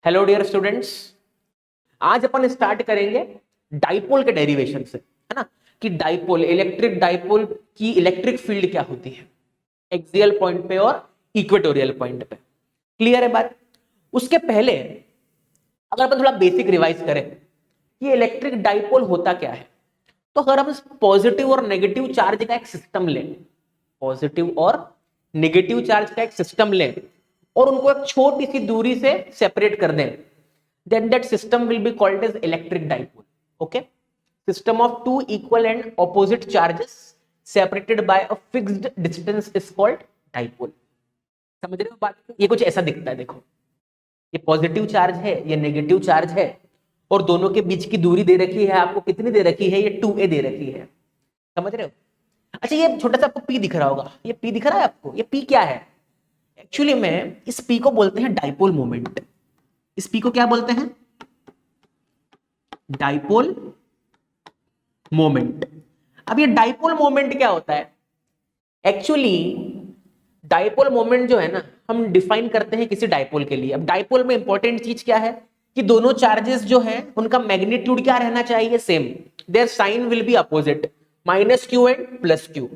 Hello dear students, आज अपन start करेंगे dipole के डेरिवेशन से, है ना। कि डाइपोल, इलेक्ट्रिक डाइपोल की इलेक्ट्रिक फील्ड क्या होती है एक्सियल पॉइंट पे और इक्वेटोरियल पॉइंट पे। क्लियर है बात। उसके पहले अगर अपन थोड़ा बेसिक रिवाइज करें कि इलेक्ट्रिक डाइपोल होता क्या है, तो अगर हम पॉजिटिव और नेगेटिव चार्ज का एक सिस्टम लें, पॉजिटिव और नेगेटिव चार्ज का एक सिस्टम लें और उनको एक छोटी सी दूरी से सेपरेट कर दें, then that system will be called as electric dipole. Okay, system of two equal and opposite charges separated by a fixed distance is called dipole. समझ रहे हो बात। ये कुछ ऐसा दिखता है, देखो ये पॉजिटिव चार्ज है, ये नेगेटिव चार्ज है और दोनों के बीच की दूरी दे रखी है आपको, कितनी दे रखी है, ये 2a दे रखी है। समझ रहे हो। अच्छा, ये छोटा सा आपको p दिख रहा होगा, ये p दिख रहा है आपको, ये p क्या है एक्चुअली में, इस p को बोलते हैं डाइपोल मोमेंट। इस p को क्या बोलते हैं, डाइपोल मोमेंट। अब ये डाइपोल मोमेंट क्या होता है एक्चुअली, डाइपोल मोमेंट जो है ना, हम डिफाइन करते हैं किसी डाइपोल के लिए। अब डाइपोल में इंपॉर्टेंट चीज क्या है कि दोनों चार्जेस जो है उनका मैग्नीट्यूड क्या रहना चाहिए, same. Their sign will be opposite, -q and +q।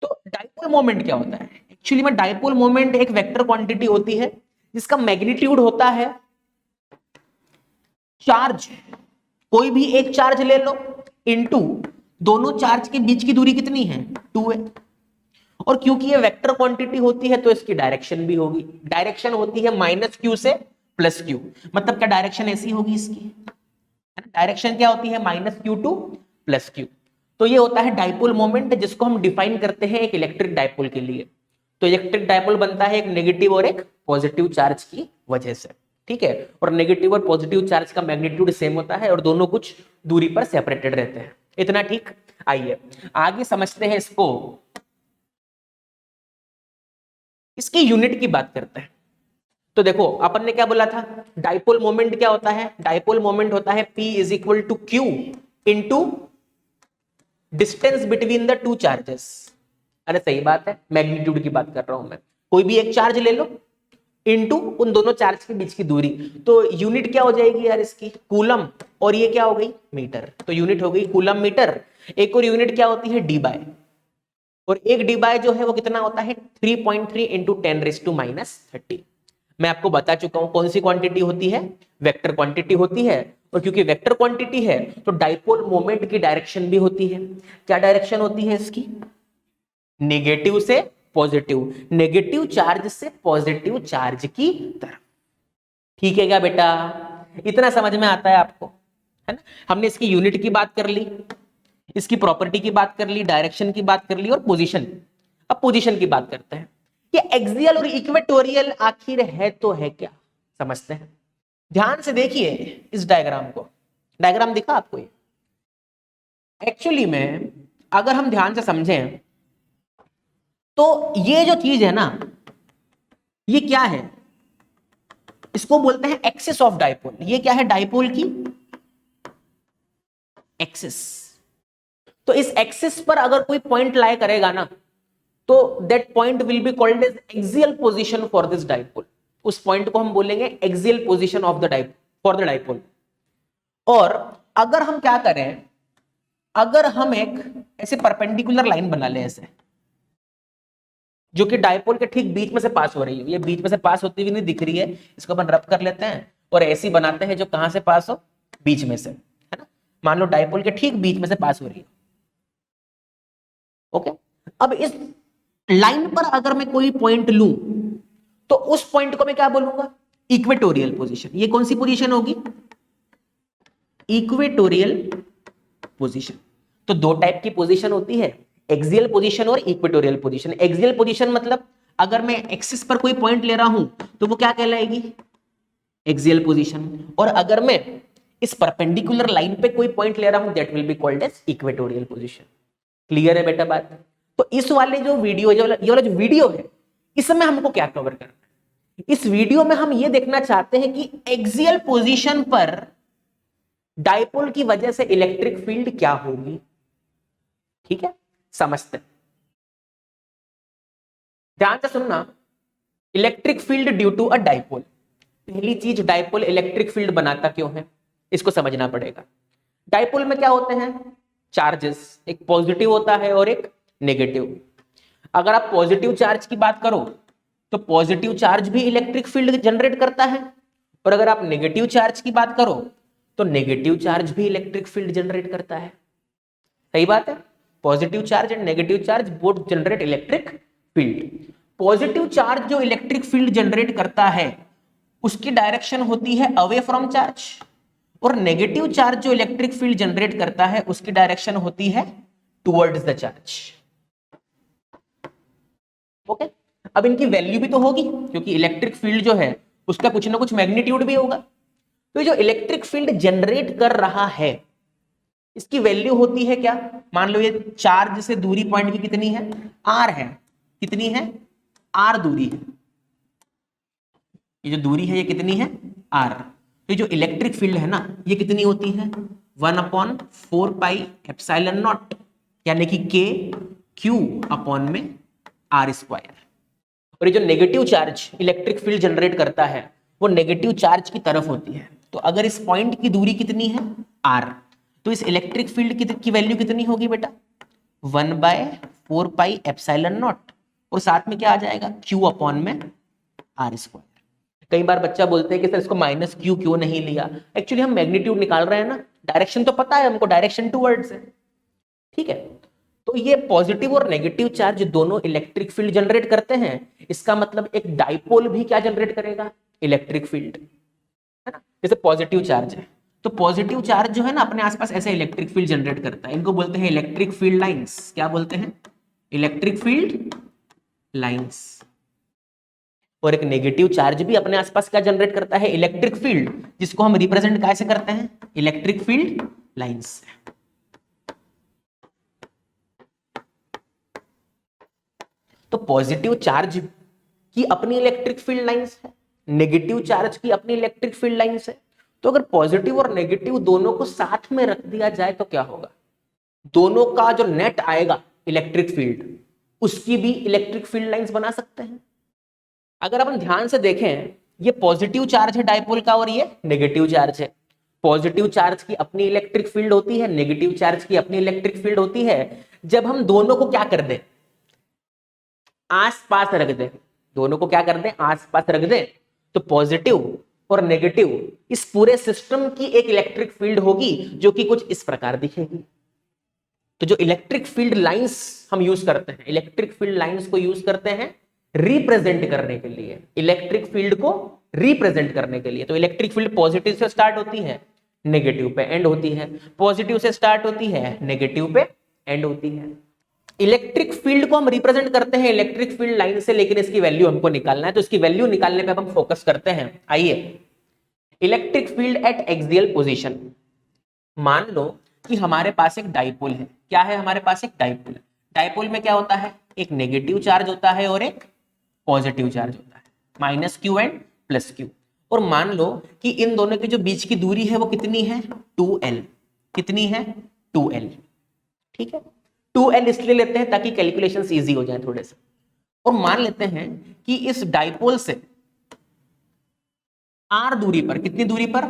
तो डाइपोल मोमेंट क्या होता है एक्चुअली में, डाइपोल मोमेंट एक वेक्टर क्वांटिटी होती है जिसका मैग्नीट्यूड होता है चार्ज, कोई भी एक चार्ज ले लो, इनटू दोनों चार्ज के बीच की दूरी कितनी है, 2a। और क्योंकि ये वेक्टर क्वांटिटी होती है तो इसकी डायरेक्शन भी होगी, डायरेक्शन होती है -q से +q। मतलब क्या डायरेक्शन ऐसी होगी इसकी, डायरेक्शन क्या होती है -q टू +q। तो ये होता है डाइपोल मोमेंट, जिसको हम डिफाइन करते हैं एक इलेक्ट्रिक डाइपोल के लिए। तो इलेक्ट्रिक डाइपोल बनता है एक नेगेटिव और एक पॉजिटिव चार्ज की वजह से, ठीक है। और नेगेटिव और पॉजिटिव चार्ज का मैग्नीट्यूड सेम होता है और दोनों कुछ दूरी पर सेपरेटेड रहते हैं। इतना ठीक। आइए आगे समझते हैं इसको, इसकी यूनिट की बात करते हैं। तो देखो अपन ने क्या बोला था, डाइपोल मोमेंट क्या होता है, डाइपोल मोमेंट होता है P = Q into distance between the two charges. अरे सही बात है, मैग्नीट्यूड की बात कर रहा हूं मैं। कोई भी एक चार्ज ले लो इनटू उन दोनों चार्ज के बीच की दूरी। तो यूनिट क्या हो जाएगी यार इसकी, कूलम, और ये क्या हो गई, मीटर। तो यूनिट हो गई कूलम मीटर। एक और यूनिट क्या होती है, डी बाय। और एक डी बाय जो है वो कितना होता है, 3.3 इंटू 10⁻⁻30। मैं आपको बता चुका हूं कौन सी क्वांटिटी होती है, वेक्टर क्वांटिटी होती है। और क्योंकि वेक्टर क्वांटिटी है तो डाइपोल मोमेंट की डायरेक्शन भी होती है। क्या डायरेक्शन होती है इसकी, नेगेटिव से पॉजिटिव, नेगेटिव चार्ज से पॉजिटिव चार्ज की तरफ। ठीक है क्या बेटा, इतना समझ में आता है आपको, है ना। हमने इसकी यूनिट की बात कर ली, इसकी प्रॉपर्टी की बात कर ली, डायरेक्शन की बात कर ली और पोजीशन। अब पोजीशन की बात करते हैं कि एक्सियल और इक्वेटोरियल आखिर है तो है क्या, समझते हैं। ध्यान से देखिए इस डायग्राम को, डायग्राम दिखा आपको ये। एक्चुअली में अगर हम ध्यान से समझें तो ये जो चीज है ना, ये क्या है, इसको बोलते हैं एक्सिस ऑफ डाइपोल। ये क्या है, डाइपोल की एक्सिस। तो इस एक्सिस पर अगर कोई पॉइंट लाए करेगा ना, तो that point will be called as axial position for this dipole. उस पॉइंट को हम बोलेंगे axial position of the dipole, for the dipole. और अगर हम क्या करें, अगर हम एक ऐसे परपेंडिकुलर लाइन बना ले ऐसे, जो कि डाइपोल के ठीक बीच में से पास हो रही है, ये बीच में से पास होती हुई नहीं दिख रही है, इसको अपन रब कर लेते हैं और ऐसी बनाते हैं जो कहां से पास हो, बीच में से, है ना। मान लो डाइपोल के ठीक बीच में से पास हो रही है। ओके, अब इस लाइन पर अगर मैं कोई पॉइंट लूं तो उस पॉइंट को मैं क्या बोलूंगा, इक्वेटोरियल पोजीशन। ये कौन सी पोजीशन होगी, इक्वेटोरियल पोजीशन। तो दो टाइप की पोजीशन होती है, एक्सियल पोजीशन और इक्वेटोरियल पोजीशन। एक्सियल पोजीशन मतलब अगर मैं एक्सिस पर कोई पॉइंट ले रहा हूं तो वो क्या कहलाएगी, एक्सियल पोजीशन। और अगर मैं इस परपेंडिकुलर लाइन पे कोई पॉइंट ले रहा हूं, that will be called as equatorial position. Clear है बेटा बात। तो इस वाले जो वीडियो, ये वाला जो वीडियो है, इसमें हमको क्या कवर करना है, इस वीडियो में हम ये देखना चाहते हैं कि एक्सियल पोजीशन पर डाइपोल की वजह से इलेक्ट्रिक फील्ड क्या होगी। ठीक है, समझते हैं, ध्यान से सुनना। Electric field due to a dipole, पहली चीज, डायपोल इलेक्ट्रिक फील्ड बनाता क्यों है, इसको समझना पड़ेगा। डायपोल में क्या होते हैं, चार्जेस, एक पॉजिटिव होता है और एक नेगेटिव। अगर आप पॉजिटिव चार्ज की बात करो तो पॉजिटिव चार्ज भी इलेक्ट्रिक फील्ड जनरेट करता है, और अगर आप नेगेटिव चार्ज की बात करो तो नेगेटिव चार्ज भी इलेक्ट्रिक फील्ड जनरेट करता है। सही बात है, positive charge and negative charge both generate electric field. Positive charge जो इलेक्ट्रिक फील्ड जनरेट करता है उसकी डायरेक्शन होती है अवे फ्रॉम चार्ज, और नेगेटिव चार्ज जो इलेक्ट्रिक फील्ड जनरेट करता है उसकी डायरेक्शन होती है टुवर्ड्स द चार्ज। ओके, अब इनकी वैल्यू भी तो होगी, क्योंकि इलेक्ट्रिक फील्ड जो है उसका कुछ ना कुछ मैग्नीट्यूड भी होगा। तो जो इलेक्ट्रिक फील्ड जनरेट कर रहा है इसकी वैल्यू होती है क्या, मान लो ये चार्ज से दूरी पॉइंट की कितनी है, आर है, कितनी है, आर दूरी है, ये जो दूरी है ये कितनी है, आर। तो जो इलेक्ट्रिक फील्ड है ना ये कितनी होती है, 1/4 पाई एप्सिलॉन नॉट, यानी कि के क्यू अपॉन में आर स्क्वायर। और ये जो negative charge electric field generate करता है वो नेगेटिव चार्ज की तरफ होती है। तो अगर इस पॉइंट की दूरी कितनी है, आर, तो इस इलेक्ट्रिक फील्ड की वैल्यू कितनी होगी बेटा, 1/4 पाई एप्सिलॉन नॉट, और साथ में क्या आ जाएगा, क्यू अपॉन में आर स्क्वायर। कई बार बच्चा बोलते हैं कि सर इसको माइनस क्यू क्यों नहीं लिया, एक्चुअली हम मैग्नीट्यूड निकाल रहे हैं ना, डायरेक्शन तो पता है हमको, डायरेक्शन टुवर्ड्स है। ठीक है, तो ये पॉजिटिव और नेगेटिव चार्ज दोनों इलेक्ट्रिक फील्ड जनरेट करते हैं, इसका मतलब एक डाइपोल भी क्या जनरेट करेगा, इलेक्ट्रिक फील्ड, है ना। जैसे पॉजिटिव चार्ज है तो पॉजिटिव चार्ज जो है ना अपने आसपास ऐसे इलेक्ट्रिक फील्ड जनरेट करता है, इनको बोलते हैं इलेक्ट्रिक फील्ड लाइंस। क्या बोलते हैं, इलेक्ट्रिक फील्ड लाइंस। और एक नेगेटिव चार्ज भी अपने आसपास क्या जनरेट करता है, इलेक्ट्रिक फील्ड, जिसको हम रिप्रेजेंट कैसे करते हैं, इलेक्ट्रिक फील्ड लाइंस। तो पॉजिटिव चार्ज की अपनी इलेक्ट्रिक फील्ड लाइंस है, नेगेटिव चार्ज की अपनी इलेक्ट्रिक फील्ड लाइंस है। तो अगर पॉजिटिव और नेगेटिव दोनों को साथ में रख दिया जाए तो क्या होगा, दोनों का जो नेट आएगा इलेक्ट्रिक फील्ड उसकी भी इलेक्ट्रिक फील्ड लाइंस बना सकते हैं। अगर अपन ध्यान से देखें, ये पॉजिटिव चार्ज है डायपोल का और ये नेगेटिव चार्ज है। पॉजिटिव चार्ज की अपनी इलेक्ट्रिक फील्ड होती है, नेगेटिव चार्ज की अपनी इलेक्ट्रिक फील्ड होती है। जब हम दोनों को क्या कर दें, आसपास रख दें, दोनों को क्या कर दें, आसपास रख दें, तो पॉजिटिव और नेगेटिव इस पूरे सिस्टम की एक इलेक्ट्रिक फील्ड होगी जो कि कुछ इस प्रकार दिखेगी। तो जो इलेक्ट्रिक फील्ड लाइंस हम यूज करते हैं, इलेक्ट्रिक फील्ड लाइंस को यूज करते हैं रिप्रेजेंट करने के लिए, इलेक्ट्रिक फील्ड को रिप्रेजेंट करने के लिए। तो इलेक्ट्रिक फील्ड पॉजिटिव से स्टार्ट होती है, नेगेटिव पे एंड होती है, पॉजिटिव से स्टार्ट होती है, नेगेटिव पे एंड होती है। इलेक्ट्रिक फील्ड को हम रिप्रेजेंट करते हैं इलेक्ट्रिक फील्ड लाइन से, लेकिन इसकी वैल्यू हमको निकालना है, तो इसकी वैल्यू निकालने पे हम फोकस करते हैं। आइए, electric field at axial position. मान लो कि हमारे पास एक डाइपोल है। क्या है हमारे पास, एक डाइपोल है। डाइपोल में क्या होता है, एक नेगेटिव चार्ज होता है और एक पॉजिटिव चार्ज होता है, minus Q and plus Q. और मान लो कि इन दोनों के जो बीच की दूरी है वो कितनी है, 2l। कितनी है, 2l। ठीक है, 2l इसलिए लेते हैं ताकि कैलकुलेशंस इजी हो जाए थोड़े से। और मान लेते हैं कि इस डाइपोल से r दूरी पर, कितनी दूरी पर,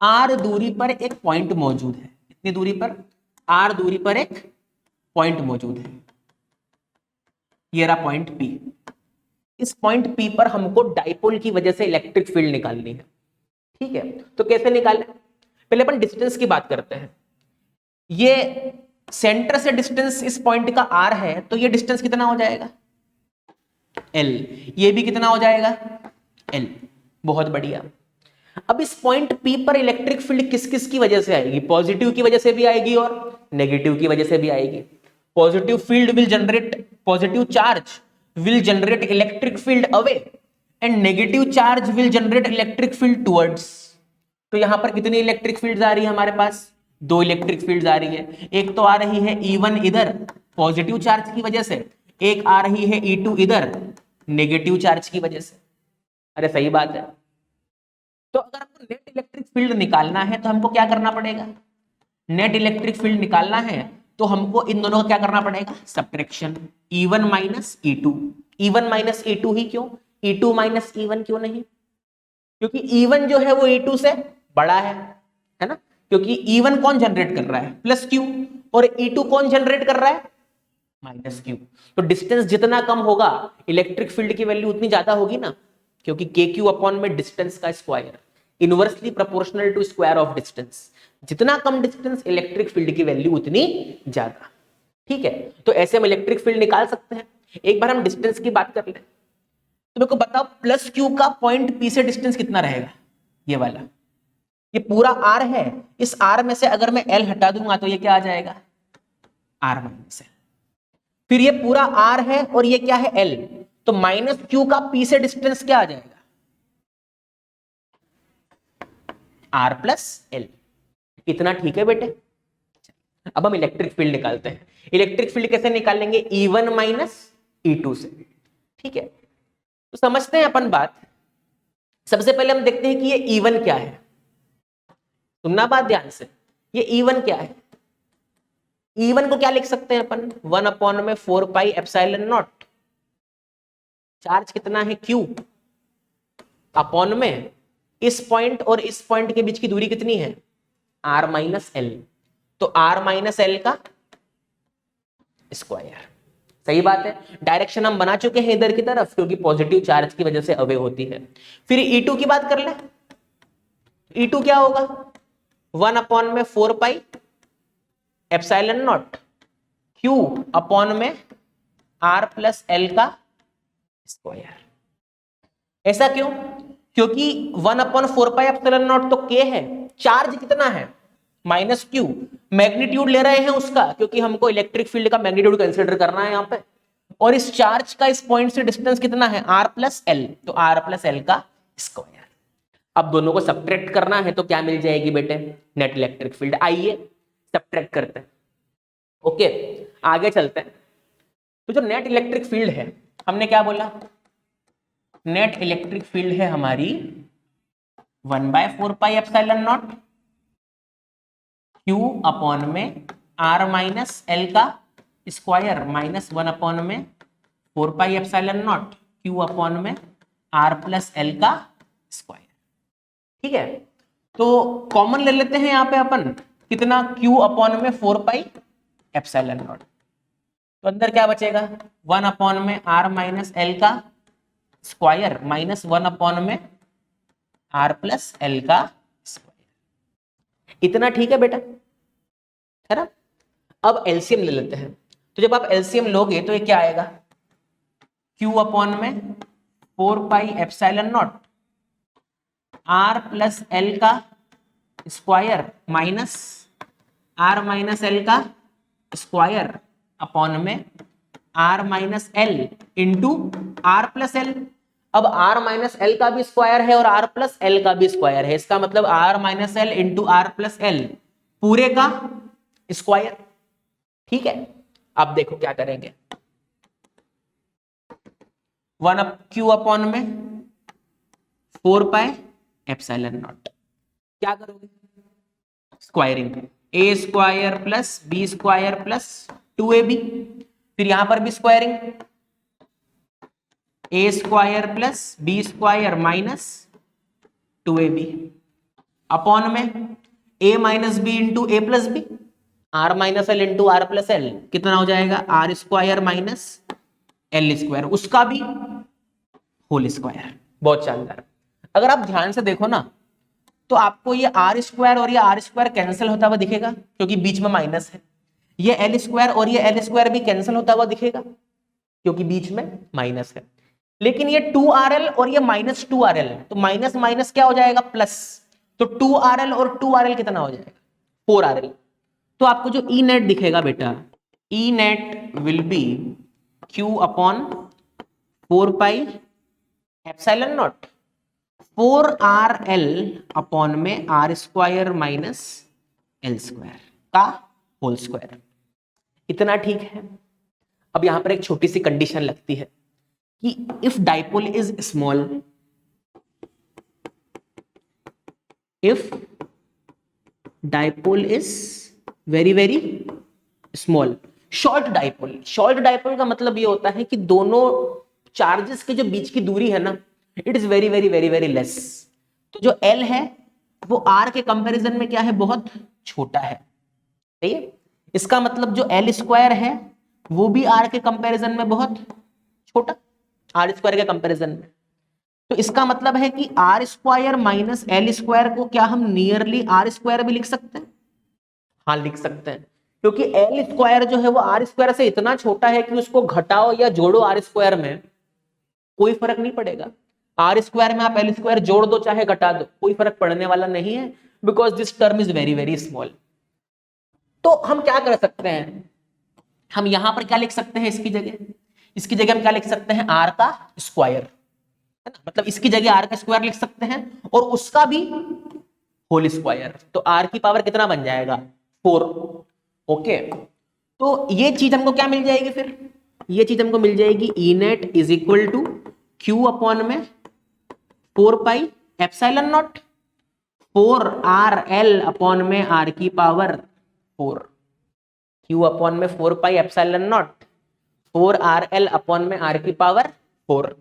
r दूरी पर एक पॉइंट मौजूद है। कितनी दूरी पर, r दूरी पर एक पॉइंट मौजूद है। ये रहा पॉइंट P। इस पॉइंट P पर हमको डाइपोल की वजह से इलेक्ट्रिक फील्ड निकालनी है। ठीक है, तो कैसे निकालें, पहले अपन डिस्टेंस की बात करते हैं। ये सेंटर से डिस्टेंस इस पॉइंट का r है, तो ये डिस्टेंस कितना हो जाएगा, l। ये भी कितना हो जाएगा, l। बहुत बढ़िया। अब इस पॉइंट P पर इलेक्ट्रिक फील्ड किस किस की वजह से आएगी, पॉजिटिव की वजह से भी आएगी और नेगेटिव की वजह से भी आएगी। Positive field will generate, positive charge will generate electric field away and negative charge will generate electric field towards. तो यहां पर कितनी इलेक्ट्रिक फील्ड्स आ रही है हमारे पास, 2 इलेक्ट्रिक फील्ड्स आ रही है। एक तो आ रही है E1 इधर पॉजिटिव चार्ज की वजह से, एक आ रही है E2 इधर नेगेटिव चार्ज की वजह से। अरे सही बात है। तो अगर हमको नेट इलेक्ट्रिक फील्ड निकालना है तो हमको क्या करना पड़ेगा, नेट इलेक्ट्रिक फील्ड निकालना है तो हमको इन दोनों का क्या करना पड़ेगा, subtraction, E1 minus E2। E1 minus E2 ही क्यों, E2 माइनस E1 क्यों नहीं। क्योंकि E1 जो है वो E2 से बड़ा है ना, क्योंकि E1 कौन जनरेट कर रहा है, प्लस क्यू, और E2 कौन जनरेट कर रहा है, माइनस क्यू। तो डिस्टेंस जितना कम होगा इलेक्ट्रिक फील्ड की वैल्यू उतनी ज्यादा होगी ना, क्योंकि के क्यू अपॉन में डिस्टेंस का square inversely proportional to square of distance. जितना कम डिस्टेंस इलेक्ट्रिक फील्ड की वैल्यू उतनी ज्यादा। ठीक है, तो ऐसे हम इलेक्ट्रिक फील्ड निकाल सकते हैं। एक बार हम डिस्टेंस की बात कर लें, तो मेरे को बताओ प्लस क्यू का पॉइंट पी से डिस्टेंस कितना रहेगा, ये वाला, ये पूरा आर है, इस आर में से अगर मैं एल हटा दूंगा तो ये क्या आ जाएगा, आर माइनस एल। फिर ये पूरा आर है और ये क्या है, एल, तो माइनस क्यू का पी से डिस्टेंस क्या आ जाएगा, आर प्लस एल। इतना ठीक है बेटे। अब हम इलेक्ट्रिक फील्ड निकालते हैं। इलेक्ट्रिक फील्ड कैसे निकालेंगे, E1 माइनस E2 से। ठीक है, तो समझते हैं अपन बात। सबसे पहले हम देखते हैं कि ये E1 क्या है। सुनना बात ध्यान से, ये E1 क्या है। E1 को क्या लिख सकते हैं अपन, 1/4πε0। चार्ज कितना है, Q, अपॉन में इस पॉइंट और इस पॉइंट के बीच की दूरी कितनी है, R माइनस एल। तो R माइनस एल का स्क्वायर। सही बात है, डायरेक्शन हम बना चुके हैं इधर की तरफ, क्योंकि पॉजिटिव चार्ज की वजह से अवे होती है। फिर E2 की बात कर ले। E2 क्या होगा, 1/4πε0 Q अपॉन में R प्लस एल का स्क्वायर। ऐसा क्यों, क्योंकि 1/4πε0 तो K है, चार्ज कितना है, माइनस क्यू, मैग्नीट्यूड ले रहे हैं उसका, क्योंकि हमको इलेक्ट्रिक फील्ड का मैग्नीट्यूड कंसीडर करना है यहाँ पे। और इस चार्ज का इस पॉइंट से डिस्टेंस कितना है, R प्लस एल, तो R प्लस एल का स्क्वायर। अब दोनों को सब्ट्रैक्ट करना है तो क्या मिल जाएगी बेटे, नेट इलेक्ट्रिक फील्ड। आइए सब्ट्रैक्ट करते हैं। ओके, आगे चलते हैं। तो जो नेट इलेक्ट्रिक फील्ड है, हमने क्या बोला, नेट इलेक्ट्रिक फील्ड है हमारी 1/4πε0 Q अपॉन में R माइनस एल का स्क्वायर माइनस 1/4πε0 Q अपॉन में R प्लस एल का स्क्वायर। ठीक है, तो कॉमन ले लेते हैं यहाँ पे अपन, कितना, Q अपॉन में 4πε0। तो अंदर क्या बचेगा, 1 अपॉन में R माइनस एल का स्क्वायर माइनस 1 अपॉन में R प्लस एल का स्क्वायर। इतना ठीक है बेटा, है ना। अब एलसीएम ले लेते हैं। तो जब आप एलसीएम लोगे तो ये क्या आएगा, Q अपॉन में 4πε0 R प्लस एल का square minus R minus L का स्क्वायर अपॉन में R minus L into R plus L. अब R माइनस एल का भी स्क्वायर है और R प्लस एल का भी स्क्वायर है, इसका मतलब R minus L into R plus L पूरे का स्क्वायर। ठीक है, अब देखो क्या करेंगे, 1 Q अपॉन में 4πε0 क्या करोगे, squaring, a square plus b square plus 2ab। फिर यहां पर भी squaring, a square plus b square minus 2ab upon में a minus b into a plus b, R minus L into R plus L कितना हो जाएगा, R square minus L square, उसका भी होल स्क्वायर। बहुत शानदार। अगर आप ध्यान से देखो ना तो आपको ये R स्क्वायर और ये R स्क्वायर कैंसिल होता हुआ दिखेगा, क्योंकि बीच में माइनस है। ये L स्क्वायर और ये L स्क्वायर भी कैंसिल होता हुआ दिखेगा, क्योंकि बीच में माइनस है। लेकिन ये 2RL और ये माइनस 2RL, तो माइनस माइनस क्या हो जाएगा, प्लस। तो 2RL और 2RL कितना हो जाएगा, 4RL। तो आपको जो ई नेट दिखेगा बेटा, E net will be Q upon 4πε0 4RL upon में R square minus L square का होल स्क्वायर। इतना ठीक है। अब यहां पर एक छोटी सी कंडीशन लगती है कि if dipole is small, if dipole is very very small, short dipole. Short dipole का मतलब ये होता है कि दोनों चार्जेस के जो बीच की दूरी है ना, it is very very very very less. तो जो L है वो R के कंपैरिजन में क्या है, बहुत छोटा है, सही है। इसका मतलब जो L स्क्वायर है वो भी R के कंपैरिजन में बहुत छोटा, R स्क्वायर के कंपैरिजन में। तो इसका मतलब है कि R square minus L square को क्या हम नियरली R स्क्वायर भी लिख सकते हैं? हाँ लिख सकते हैं, क्योंकि L स्क्वायर जो है वो R स्क्वायर से इतना छोटा है कि उसको घटाओ या जोड़ो R स्क्वायर में कोई फर्क नहीं पड़ेगा। R स्क्वायर में आप L स्क्वायर जोड़ दो चाहे घटा दो, कोई फर्क पड़ने वाला नहीं है, because this term is very very small. तो हम क्या कर सकते हैं, हम यहां पर क्या लिख सकते हैं, इसकी जगह हम क्या लिख सकते हैं, R का स्क्वायर, है ना, मतलब इसकी जगह R का स्क्वायर लिख सकते हैं और उसका भी होल स्क्वायर। तो R की पावर कितना बन जाएगा, 4। ओके, तो ये चीज हमको क्या मिल जाएगी, फिर ये चीज हमको मिल जाएगी E net is equal to Q upon में 4 pi epsilon not 4 R L upon में R की पावर 4, क्यू अपॉन में 4 pi epsilon not 4 R L upon में R की पावर 4।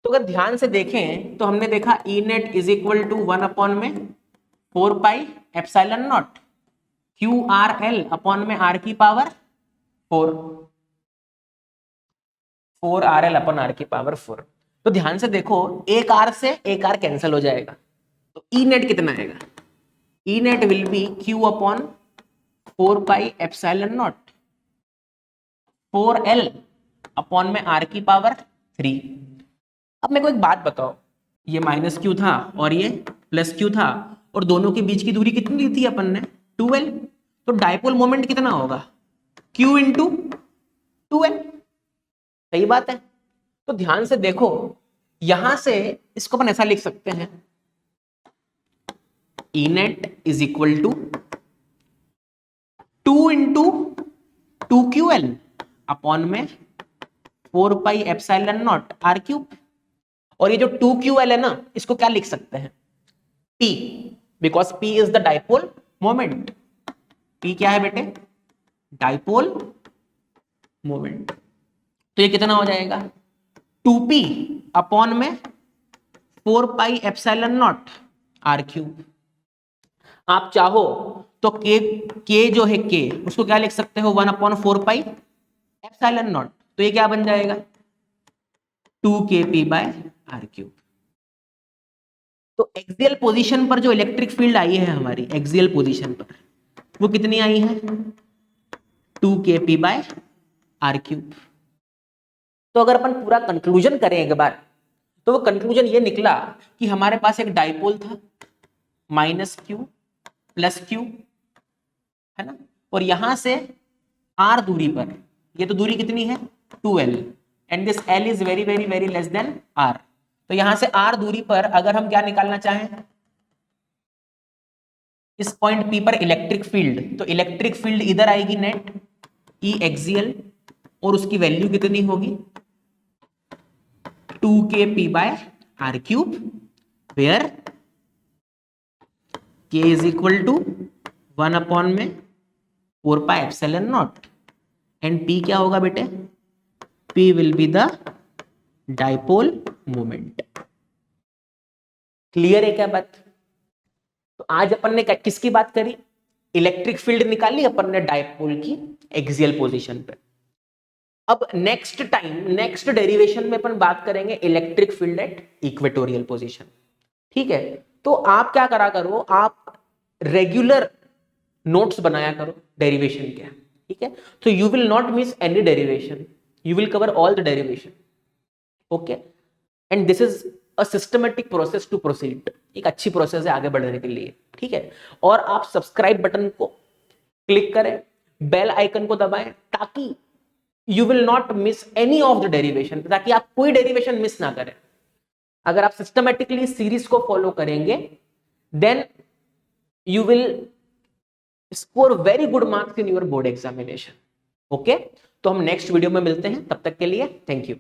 तो अगर ध्यान से देखें तो हमने देखा E net is equal to 1 upon में 4 pi epsilon not Q R L upon में R की power 4, 4 R L upon R की पावर 4। तो ध्यान से देखो, एक R से एक R कैंसिल हो जाएगा, तो ई नेट कितना आएगा, E net will be Q upon 4 pi epsilon not 4L upon में R की पावर 3। अब मेरे को एक बात बताओ, ये माइनस क्यू था और ये प्लस क्यू था और दोनों के बीच की दूरी कितनी ली थी अपन ने, 2L। तो डाइपोल मोमेंट कितना होगा, Q इंटू 2L, सही बात है। तो ध्यान से देखो, यहां से इसको अपन ऐसा लिख सकते हैं, E net is equal to 2 into 2QL upon में 4 pi epsilon not R cube. और ये जो 2QL है ना, इसको क्या लिख सकते हैं, P, because P is the dipole moment. P क्या है बेटे, डाइपोल मोमेंट। तो ये कितना हो जाएगा, 2P अपॉन में 4 pi epsilon not R cube. आप चाहो तो K जो है K, उसको क्या लिख सकते हो, 1 अपॉन 4 पाई एप्सिलॉन नॉट। तो ये क्या बन जाएगा, 2kp बाय R क्यूब। तो एक्सियल पोजीशन पर जो इलेक्ट्रिक फील्ड आई है हमारी, एक्सियल पोजीशन पर वो कितनी आई है, 2kp बाय R क्यूब। तो अगर अपन पूरा कंक्लूजन करें एक बार, तो वो कंक्लूजन ये निकला कि हमारे पास एक डाइपोल था माइनस क्यू प्लस क्यू, है ना, और यहां से R दूरी पर, ये तो दूरी कितनी है 2L, and this L is very very very less than R। तो यहां से R दूरी पर अगर हम क्या निकालना चाहें, इस पॉइंट P पर इलेक्ट्रिक फील्ड, तो इलेक्ट्रिक फील्ड इधर आएगी नेट E एक्सियल, और उसकी वैल्यू कितनी होगी 2kp by R cube, where K is equal to 1 upon में 4 pi epsilon naught, and P क्या होगा बेटे, P will be the dipole moment. Clear है क्या बात। तो आज अपन ने किसकी बात करी, इलेक्ट्रिक फील्ड निकाली अपन ने डाइपोल की एक्सियल पोजीशन पे। अब नेक्स्ट टाइम नेक्स्ट डेरिवेशन में अपन बात करेंगे electric field at equatorial position, ठीक है। तो आप क्या करा करो, आप रेगुलर नोट्स बनाया करो डेरिवेशन के, ठीक है। तो you will not miss any derivation, you will cover all the derivation, okay. And this is a systematic process to proceed, एक अच्छी प्रोसेस है आगे बढ़ने के लिए, ठीक है। और आप सब्सक्राइब बटन को क्लिक करें, बेल आइकन को दबाएं, ताकि you will not miss any of the derivation, ताकि आप कोई डेरिवेशन मिस ना करें। अगर आप सिस्टमेटिकली सीरीज को फॉलो करेंगे, then you will score very good marks in your board examination, okay. तो हम नेक्स्ट वीडियो में मिलते हैं, तब तक के लिए थैंक यू।